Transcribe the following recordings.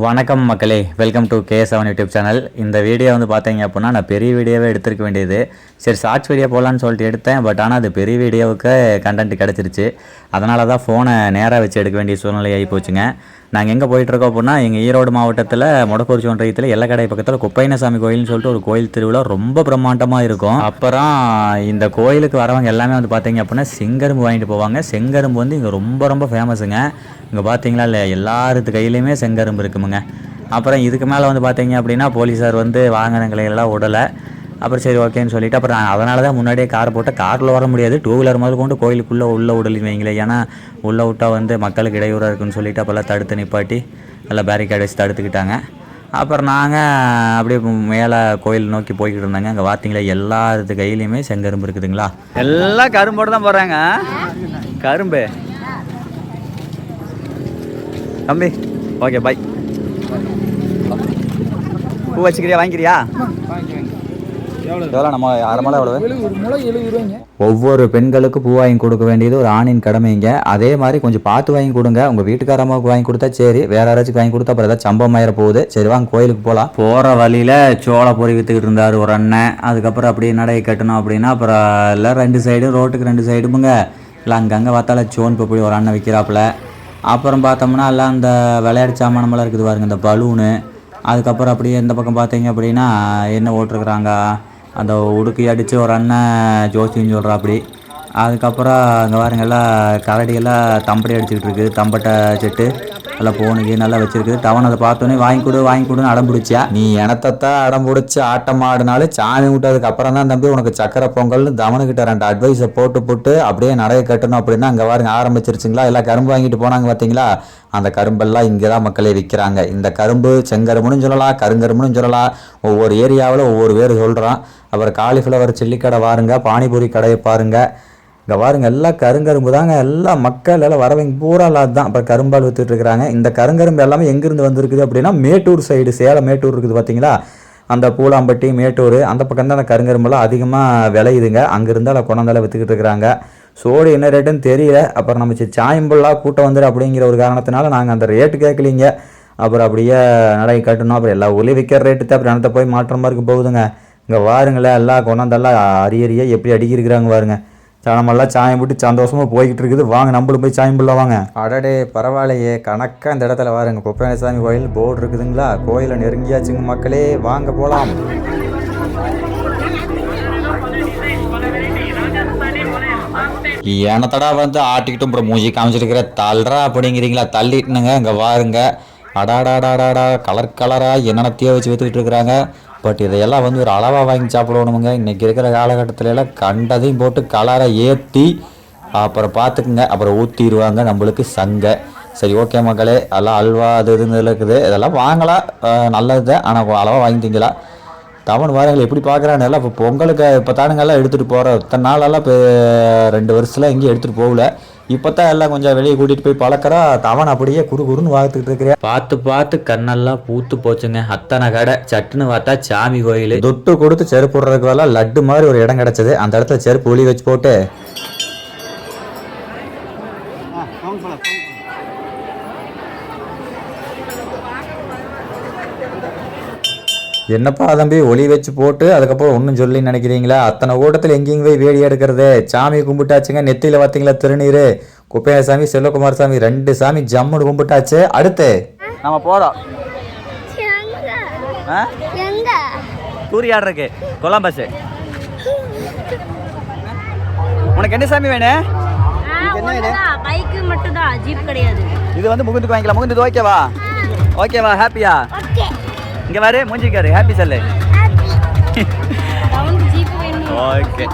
வணக்கம் மக்களே, welcome to K7 YouTube channel. இந்த வீடியோ வந்து பார்த்தீங்க அப்படின்னா நான் பெரிய வீடியோவே எடுத்துருக்க வேண்டியது. சரி ஷார்ட்ஸ் வீடியோ போடலான்னு சொல்லிட்டு எடுத்தேன். பட் ஆனால் அது பெரிய வீடியோவுக்கு கண்டென்ட் கிடச்சிருச்சு. அதனால தான் ஃபோனை நேராக வச்சு எடுக்க வேண்டிய சூழ்நிலை ஆகி போச்சுங்க. நாங்கள் எங்கே போயிட்டுருக்கோம் அப்படின்னா எங்கள் ஈரோடு மாவட்டத்தில் மொடக்குறிச்சி ஒன்றியத்தில் எல்லக்கடை பக்கத்தில் குப்பையனசாமி கோயில்னு சொல்லிட்டு ஒரு கோயில் திருவிழா ரொம்ப பிரம்மாண்டமாக இருக்கும். அப்புறம் இந்த கோயிலுக்கு வரவங்க எல்லாமே வந்து பார்த்தீங்க அப்படின்னா செங்கரும்பு வாங்கிட்டு போவாங்க. செங்கரும்பு வந்து இங்கே ரொம்ப ரொம்ப ஃபேமஸுங்க. இங்கே பார்த்தீங்களா இல்லை, எல்லாருத்து கையிலையுமே செங்கரும்பு இருக்குமுங்க. அப்புறம் இதுக்கு மேலே வந்து பார்த்தீங்க அப்படின்னா போலீஸார் வந்து வாகனங்களையெல்லாம் விடலை. அப்புறம் சரி ஓகேன்னு சொல்லிவிட்டு அப்புறம் அதனால தான் முன்னாடியே கார் போட்டு காரில் வர முடியாது, 2 வீலர் முதல் கொண்டு கோயிலுக்குள்ளே உள்ளே விடலின்னு வைங்களேன். ஏன்னா உள்ளே விட்டால் வந்து மக்களுக்கு இடையூறாக இருக்குன்னு சொல்லிவிட்டு அப்போல்லாம் தடுத்து நிப்பாட்டி எல்லாம் பேரிகேட் வச்சு தடுத்துக்கிட்டாங்க. அப்புறம் நாங்கள் அப்படியே மேலே கோயில் நோக்கி போய்கிட்டு இருந்தாங்க. அங்கே பார்த்தீங்களா எல்லாத்து கையிலையுமே செங்கரும்பு இருக்குதுங்களா. எல்லாம் கரும்போடு தான் போகிறாங்க. கரும்பு தம்பி, ஓகே பாய். பூ வச்சுக்கிறியா, வாங்கிக்கிறியா? எவ்வளோ நம்ம அரை மலை எவ்வளோ? ஒவ்வொரு பெண்களுக்கு பூ வாங்கி கொடுக்க வேண்டியது ஒரு ஆணின் கடமைங்க. அதே மாதிரி கொஞ்சம் பார்த்து வாங்கி கொடுங்க. உங்கள் வீட்டுக்கார அம்மாவுக்கு வாங்கி கொடுத்தா சரி, வேற யாராச்சும் வாங்கி கொடுத்தா அப்புறம் ஏதாவது சம்பவம் ஆயிர போகுது. சரி வாங்க கோயிலுக்கு போகலாம். போகிற வழியில் சோள பொறி விற்றுக்கிட்டு இருந்தார் ஒரு அண்ணன். அதுக்கப்புறம் அப்படியே நடை கட்டணும் அப்படின்னா அப்புறம் எல்லாம் 2 சைடும் ரோட்டுக்கு 2 சைடுமுங்க இல்லை அங்கங்கே பார்த்தால சோன் பப்படி ஒரு அண்ணன் விற்கிறாப்புல. அப்புறம் பார்த்தோம்னா எல்லாம் அந்த விளையாட்டு சாமானமெல்லாம் இருக்குது பாருங்கள், இந்த பலூனு. அதுக்கப்புறம் அப்படியே இந்த பக்கம் பார்த்தீங்க அப்படின்னா என்ன ஓட்டிருக்குறாங்க, அந்த உடுக்கி அடித்து ஒரு அண்ணன் ஜோசின்னு சொல்கிறா அப்படி. அதுக்கப்புறம் அங்கே பாருங்க எல்லாம் கரடியெல்லாம் தம்படி அடிச்சுக்கிட்டு இருக்குது. தம்பட்டை செட்டு எல்லாம் போனுக்கு நல்லா வச்சுருக்குது. டவன் அதை பார்த்தோன்னே வாங்கி கொடுன்னு அடம் பிடிச்சா. நீ எனத்தான் அடம் பிடிச்சி ஆட்டம் ஆடினாலும் சாமி விட்டதுக்கு அப்புறம் தான் தம்பி உனக்கு சக்கரை பொங்கல்னு தவனுக்கிட்ட 2 அட்வைஸை போட்டு அப்படியே நடைய கட்டணும் அப்படின்னா அங்கே பாருங்க ஆரம்பிச்சிருச்சுங்களா. எல்லாம் கரும்பு வாங்கிட்டு போனாங்க பார்த்தீங்களா. அந்த கரும்பெல்லாம் இங்கே தான் மக்களே விற்கிறாங்க. இந்த கரும்பு செங்கரும்புன்னு சொல்லலாம், கருங்கரும்புன்னு சொல்லலாம். ஒவ்வொரு ஏரியாவில் ஒவ்வொரு பேர் சொல்கிறான். அப்புறம் காலிஃப்ளவர் சில்லிக்கடை பாருங்க, பானிபூரி கடையை பாருங்கள். இங்கே பாருங்க எல்லாம் கருங்கரும்பு தாங்க. எல்லாம் மக்கள் எல்லாம் வரவங்க பூரா தான் அப்புறம் கரும்பால் விற்றுட்டு இருக்கிறாங்க. இந்த கருங்கரும்பு எல்லாமே எங்கேருந்து வந்திருக்குது அப்படின்னா மேட்டூர் சைடு, சேலம் மேட்டூர் இருக்குது பார்த்தீங்களா, அந்த பூலாம்பட்டி மேட்டூர் அந்த பக்கம் தான் அந்த கருங்கரும்பெல்லாம் அதிகமாக விளையுதுங்க. அங்கேருந்து எல்லாம் கொண்டாந்தால விற்றுக்கிட்டு இருக்கிறாங்க. சோடு என்ன ரேட்டுன்னு தெரியல. அப்புறம் நம்ம சாயம்புல்லாம் கூட்டம் வந்துடு அப்படிங்கிற ஒரு காரணத்தினால நாங்கள் அந்த ரேட்டு கேட்கலிங்க. அப்புறம் அப்படியே நடை கட்டணும். அப்புறம் எல்லா ஊர்லேயும் விற்கிற ரேட்டு தான் அப்புறம் எனத்தை போய் மாற்ற மாதிரி போகுதுங்க. இங்கே வாருங்களேன் எல்லாம் கொண்டாந்தெல்லாம் அரியறிய எப்படி அடிக்கிருக்கிறாங்க பாருங்க. சாணமெல்லாம் சாயம் போட்டு சந்தோஷமாக போய்கிட்டு இருக்குது. வாங்க நம்மளும் போய் சாயம் போடலாம் வாங்க. அடடே பரவாயில்லையே, கணக்காக இந்த இடத்துல வாருங்க குப்பையனசாமி கோயில் போர்டு இருக்குதுங்களா. கோயிலை நெருங்கியாச்சுங்க மக்களே, வாங்க போகலாம். எனத்தடா வந்து ஆட்டிக்கிட்டும் அப்புறம் மூஞ்சி காமிச்சிருக்கிற தள்ளுறா அப்படிங்கிறீங்களா. தள்ளிட்டுனுங்க இங்கே வாருங்க. அடாடாடாடாடா கலர் கலராக என்னென்னத்தையோ வச்சு விற்றுக்கிட்டு இருக்கிறாங்க. பட் இதையெல்லாம் வந்து ஒரு அளவாக வாங்கி சாப்பிடணுமுங்க. இன்றைக்கி இருக்கிற காலகட்டத்தில் எல்லாம் கண்டதையும் போட்டு கலரை ஏற்றி அப்புறம் பார்த்துக்குங்க, அப்புறம் ஊற்றிடுவாங்க நம்மளுக்கு சங்கை. சரி ஓகே மக்களே, எல்லாம் அல்வா அது இதுன்னு இருக்குது, இதெல்லாம் வாங்கலாம் நல்லது தான். ஆனால் அளவாக வாங்கிட்டீங்களா. தவன் வாரங்கள் எப்படி பார்க்குறான்னு எல்லாம் இப்போ பொங்கலுக்கு இப்போ தானுங்கெல்லாம் எடுத்துகிட்டு போகிறோம். இத்தனை நாளெல்லாம் இப்போ 2 வருஷத்தில் எங்கேயும் எடுத்துகிட்டு போகல. இப்போ தான் எல்லாம் கொஞ்சம் வெளியே கூட்டிகிட்டு போய் பழக்கிறா. தவன் அப்படியே குறுன்னு பார்த்துக்கிட்டு இருக்கிறேன். பார்த்து கண்ணெல்லாம் பூத்து போச்சுங்க. அத்தனை கடை சட்டுன்னு பார்த்தா சாமி கோயில். தொட்டு கொடுத்து செருப்பு விடுறதுக்கு வரலாம் லட்டு மாதிரி ஒரு இடம் கிடச்சிது. அந்த இடத்துல செருப்பு ஒளி வச்சு போட்டு என்னப்பா தம்பி ஒளி வச்சு போட்டு அதுக்கப்புறம் ஒன்றும் சொல்லி நினைக்கிறீங்களா. அத்தனை கூட்டத்தில் எங்கேயும் போய் வேடி எடுக்கிறது. சாமி கும்பிட்டாச்சுங்க. நெத்தியில் பார்த்தீங்களா திருநீர். குப்பையசாமி செல்வகுமார் சாமி 2 சாமி ஜம்முன்னு கும்பிட்டாச்சு. அடுத்து நம்ம போகிறோம் தூரியாடுறக்கு கொலம்பஸ். உனக்கு என்ன சாமி வேணும்? இது வந்து முகுந்துக்கு வாங்கிக்கலாம். முகுந்து ஓகேவா ஹாப்பியா? இங்கே வாரு மூஞ்சிக்காரு ஹாப்பி சொல்லு. ஓகே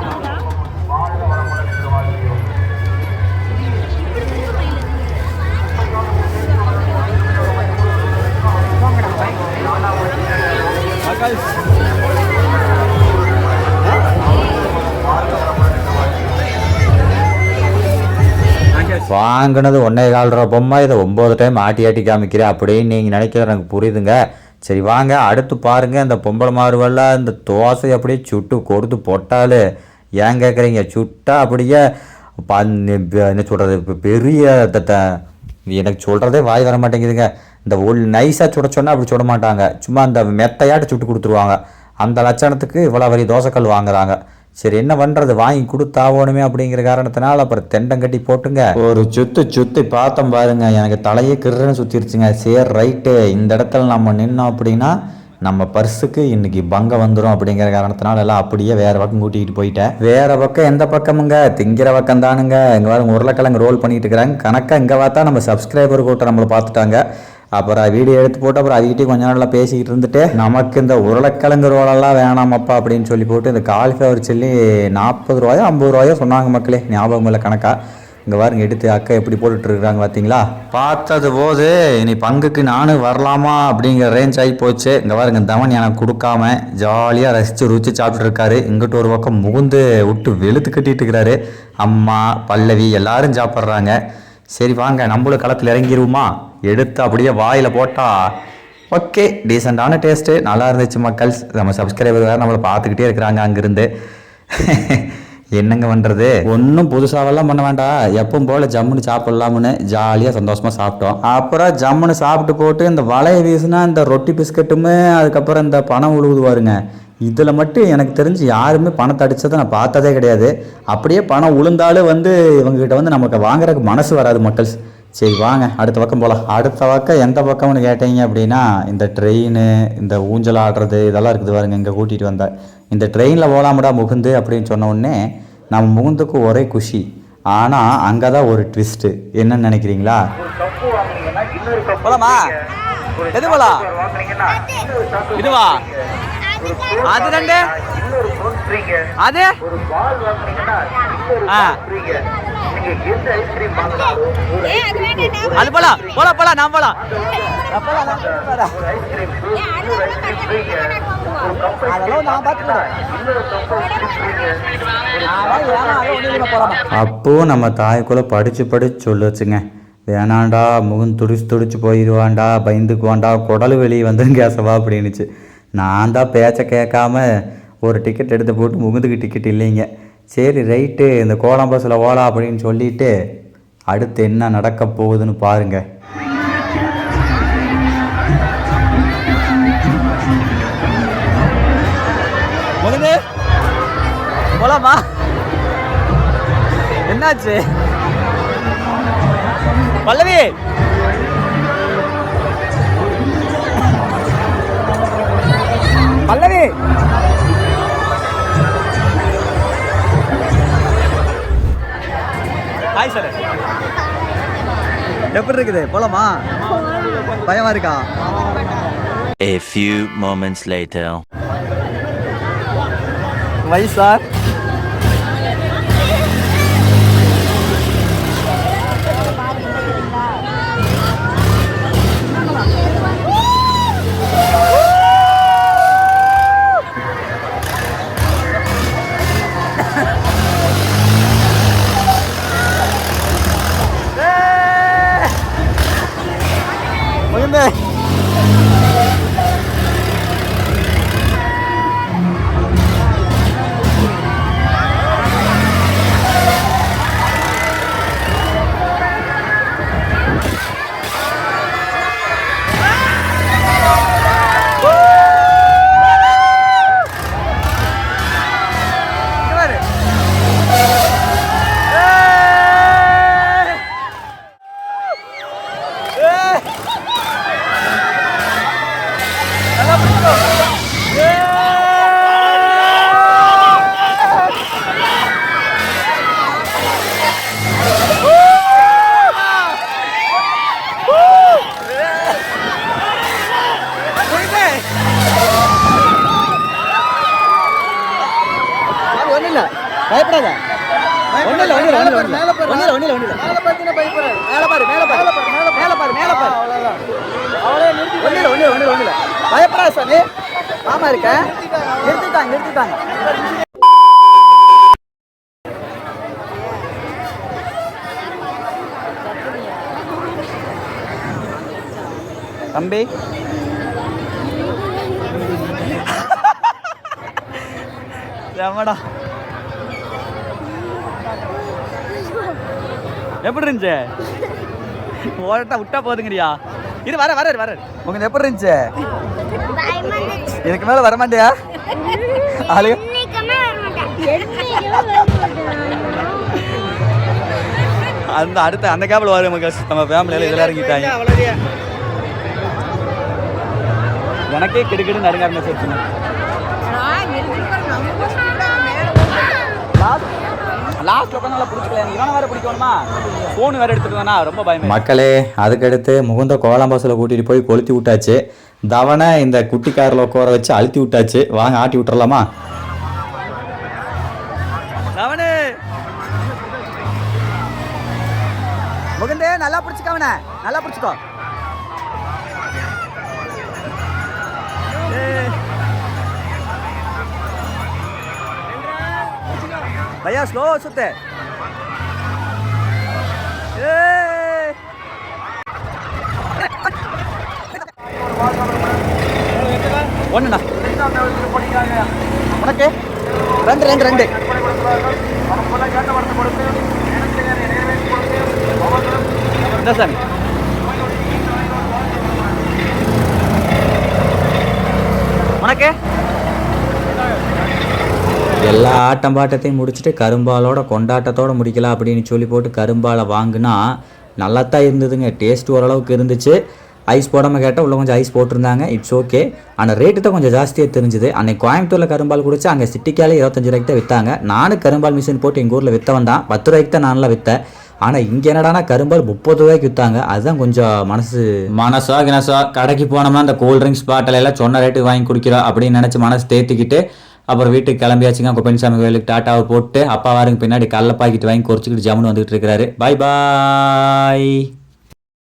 வாங்கினது 1.25 ரூபா பொம்மை. இதை 9 டைம் ஆட்டி காமிக்கிறேன் அப்படின்னு நீங்கள் நினைக்கிறது எனக்கு புரியுதுங்க. சரி வாங்க அடுத்து பாருங்கள். இந்த பொம்பளை மாறுவெல்லாம் இந்த தோசை அப்படியே சுட்டு கொடுத்து போட்டால் ஏன் கேட்குறீங்க. சுட்டா அப்படியே என்ன சொல்கிறது, இப்போ பெரிய எனக்கு சொல்கிறதே வாய் வர மாட்டேங்குதுங்க. இந்த நைஸாக சுட சொன்னால் அப்படி சுட மாட்டாங்க, சும்மா அந்த மெத்தையாட்டு சுட்டு கொடுத்துருவாங்க. அந்த லட்சணத்துக்கு இவ்வளோ வரி தோசைக்கல் வாங்குறாங்க. சரி என்ன பண்ணுறது, வாங்கி கொடுத்தாவோணுமே அப்படிங்கிற காரணத்தினால அப்புறம் தெண்டங்கட்டி போட்டுங்க ஒரு சுற்றி பார்த்தோம் பாருங்க. எனக்கு தலையே கிருன்னு சுற்றிருச்சுங்க. சரி ரைட்டு, இந்த இடத்துல நம்ம நின்னோம் அப்படின்னா நம்ம பர்ஸுக்கு இன்னைக்கு பங்கம் வந்துடும் அப்படிங்கிற காரணத்தினால எல்லாம் அப்படியே வேறு பக்கம் கூட்டிகிட்டு போயிட்டேன். வேறு பக்கம் எந்த பக்கமுங்க, திங்கிற பக்கம் தானுங்க. இங்கே பாருங்க உருளைக்கிழங்கு ரோல் பண்ணிட்டு இருக்கிறாங்க. கணக்காக இங்கே பார்த்தா நம்ம சப்ஸ்கிரைபர் கூட்டம் நம்மளை பார்த்துட்டாங்க. அப்புறம் வீடியோ எடுத்து போட்டு அப்புறம் அதுக்கிட்டே கொஞ்ச நாளில் பேசிக்கிட்டு இருந்துட்டு நமக்கு இந்த உருளைக்கிழங்கு ரோலெல்லாம் வேணாமப்பா அப்படின்னு சொல்லி போட்டு இந்த காலிஃப்ளவர் சில்லி 40 ரூபாயோ 50 ரூபாயோ சொன்னாங்க மக்களே, ஞாபகம் இல்லை கணக்கா. இங்கே பாருங்க எடுத்து அக்கா எப்படி போட்டுட்ருக்குறாங்க பார்த்தீங்களா. பார்த்தது போது இனி பங்குக்கு நானும் வரலாமா அப்படிங்கிற ரேஞ்ச் ஆகி போச்சு. இங்கே பாருங்க தவன் எனக்கு கொடுக்காம ஜாலியாக ரசித்து ருச்சி சாப்பிட்ருக்காரு. இங்கிட்ட ஒரு பக்கம் முகுந்து விட்டு வெளுத்து கட்டிட்டு இருக்கிறாரு. அம்மா பல்லவி எல்லாரும் சாப்பிட்றாங்க. சரி வாங்க நம்மளும் களத்தில் இறங்கிடுவோமா. எடுத்து அப்படியே வாயில் போட்டா ஓகே, டீசெண்டான டேஸ்ட்டு, நல்லா இருந்துச்சு மக்கள்ஸ். நம்ம சப்ஸ்கிரைபர் வேறு நம்மளை பார்த்துக்கிட்டே இருக்கிறாங்க அங்கேருந்து. என்னங்க பண்ணுறது, ஒன்றும் புதுசாவெல்லாம் பண்ண வேண்டாம், எப்பவும் போல் ஜம்முன்னு சாப்பிட்லாம்னு ஜாலியாக சந்தோஷமாக சாப்பிட்டோம். அப்புறம் ஜம்முன்னு சாப்பிட்டு போட்டு இந்த வலையை வீசுனா இந்த ரொட்டி பிஸ்கட்டுமே அதுக்கப்புறம் இந்த பணம் உழுவுது பாருங்க. இதில் மட்டும் எனக்கு தெரிஞ்சு யாருமே பணத்தை அடித்ததை நான் பார்த்ததே கிடையாது. அப்படியே பணம் உளுந்தாலும் இவங்ககிட்ட நமக்கு வாங்குறதுக்கு மனசு வராது மக்கள்ஸ். சரி வாங்க அடுத்த பக்கம் போகலாம். அடுத்த பக்கம் எந்த பக்கம்னு கேட்டீங்க அப்படின்னா இந்த ட்ரெயின், இந்த ஊஞ்சல் ஆடுறது இதெல்லாம் இருக்குது பாருங்க. இங்கே கூட்டிகிட்டு வந்தேன். இந்த ட்ரெயினில் போகலாமடா முகுந்து அப்படின்னு சொன்ன உடனே நம்ம முகுந்துக்கு ஒரே குஷி. ஆனால் அங்கே தான் ஒரு ட்விஸ்ட்டு. என்னன்னு நினைக்கிறீங்களா? போலாமா? எது போலாம்? இதுவா? அது ரெண்டு அது அது போலாம் போலாம் போலாம் நான் போலாம். அப்போ நம்ம தாய்க்குள்ள படிச்சு சொல்லு வச்சுங்க, வேணாண்டா முகம் துடிச்சு போயிடுவான்டா, பயந்துக்குவான்டா, குடலு வெளியே வந்து கேசவா அப்படின்னுச்சு. நான் தான் பேச்சை கேட்காம ஒரு டிக்கெட் எடுத்து போட்டு முகுந்துக்கு டிக்கெட் இல்லைங்க. சரி ரைட்டு, இந்த கோலம் பஸ்ஸில் ஓலா அப்படின்னு சொல்லிட்டு அடுத்து என்ன நடக்க போகுதுன்னு பாருங்க. போலாமா? என்னாச்சு பல்லவி? பல்லவி ஹாய் சார், எப்படி இருக்குது? போலாமா? பயமா இருக்கா? A few moments later. Why sir. பயப்படாத, ஒண்ணு இல்ல ஒண்ணு இல்ல ஒண்ணு இல்ல ஒண்ணு இல்ல ஒண்ணு இல்ல ஒண்ணு இல்ல மேல பாத்தீனா பயப்படாத. மேல பாரு மேல பாரு மேல பாரு மேல பாரு அவ்வளவுதான். அவளே நிறுத்தி ஒண்ணு இல்ல ஒண்ணு இல்ல ஒண்ணு இல்ல ஒண்ணு இல்ல பயப்படாத சாமி. மாமா இருக்க நிறுத்திட்டாங்க. தம்பி ரமடா எப்படி இருந்துச்சு? ஓட்ட விட்டா போதுங்கடியா. இரு வர உங்களுக்கு எப்படி இருந்துச்சு? இதுக்கு மேல வர மாட்டியா? ஆளு அந்த அடுத்த அந்த கேபிள் வரும் நம்ம ஃபேமிலியில இதெல்லாம் இறங்கிட்டாங்க. எனக்கே கிடுக்கிடு நடுங்க ஆரம்பிச்சிருச்சு. லாஸ்ட் உட்காந்து பிடிச்சிக்கல, இவனை வேற பிடிக்கணுமா? ஃபோன் வேற எடுத்துட்டு ரொம்ப பயம். மக்களே, அதுக்கடுத்து முகுந்த கோலம் பஸ்ஸில் கூட்டிகிட்டு போய் கொளுத்தி விட்டாச்சு. தவனை இந்த குட்டி காரில் உட்கார வச்சு அழுத்தி விட்டாச்சு. வாங்க ஆட்டி விட்டுறலாமா? தவனே முகுந்தே நல்லா பிடிச்சிக்கவன, நல்லா பிடிச்சிக்கோ. भैया स्लो सुते ஒண்ணுண்ணா உனக்கு ரெண்டு ரெண்டு ரெண்டு இந்த சாமி உனக்கு எல்லா ஆட்டம் பாட்டத்தையும் முடிச்சுட்டு கரும்பாலோட கொண்டாட்டத்தோடு முடிக்கலாம் அப்படின்னு சொல்லி போட்டு கரும்பாலை வாங்கினா நல்லாத்தான் இருந்ததுங்க. டேஸ்ட் ஓரளவுக்கு இருந்துச்சு. ஐஸ் போடாமல் கேட்டால் உள்ள கொஞ்சம் ஐஸ் போட்டிருந்தாங்க. It's okay. ஆனால் ரேட்டு தான் கொஞ்சம் ஜாஸ்தியாக தெரிஞ்சுது. அன்றைக்கி கோயம்புத்தூரில் கரும்பால் குடிச்சு அங்கே சிட்டிக்காலே 25 ரூபாய்க்கு தான் விற்றாங்க. நானும் கரும்பால் மிஷின் போட்டு எங்கள் ஊரில் விற்றவன் தான். 10 ரூபாய்க்கு தான் நான்லாம் விற்றேன். ஆனால் இங்கே என்னடானா கரும்பால் 30 ரூபாய்க்கு விற்றாங்க. அதுதான் கொஞ்சம் மனசோ கினசோ கடைக்கு போனோம்னா அந்த கூல்ட்ரிங்க்ஸ் பாட்டில் எல்லாம் சொன்ன ரேட்டுக்கு வாங்கி குடிக்கிறோம் அப்படின்னு நினச்சி மனசு தேத்திக்கிட்டு அப்புறம் வீட்டுக்கு கிளம்பியாச்சுங்க. குப்பன்சாமி கோயிலுக்கு டாட்டாவை போட்டு அப்பா வாருங்க பின்னாடி கடல பாக்கெட் வாங்கி குறைச்சிக்கிட்டு ஜம்முன்னு வந்துகிட்டு இருக்கிறாரு. பாய் பாய்.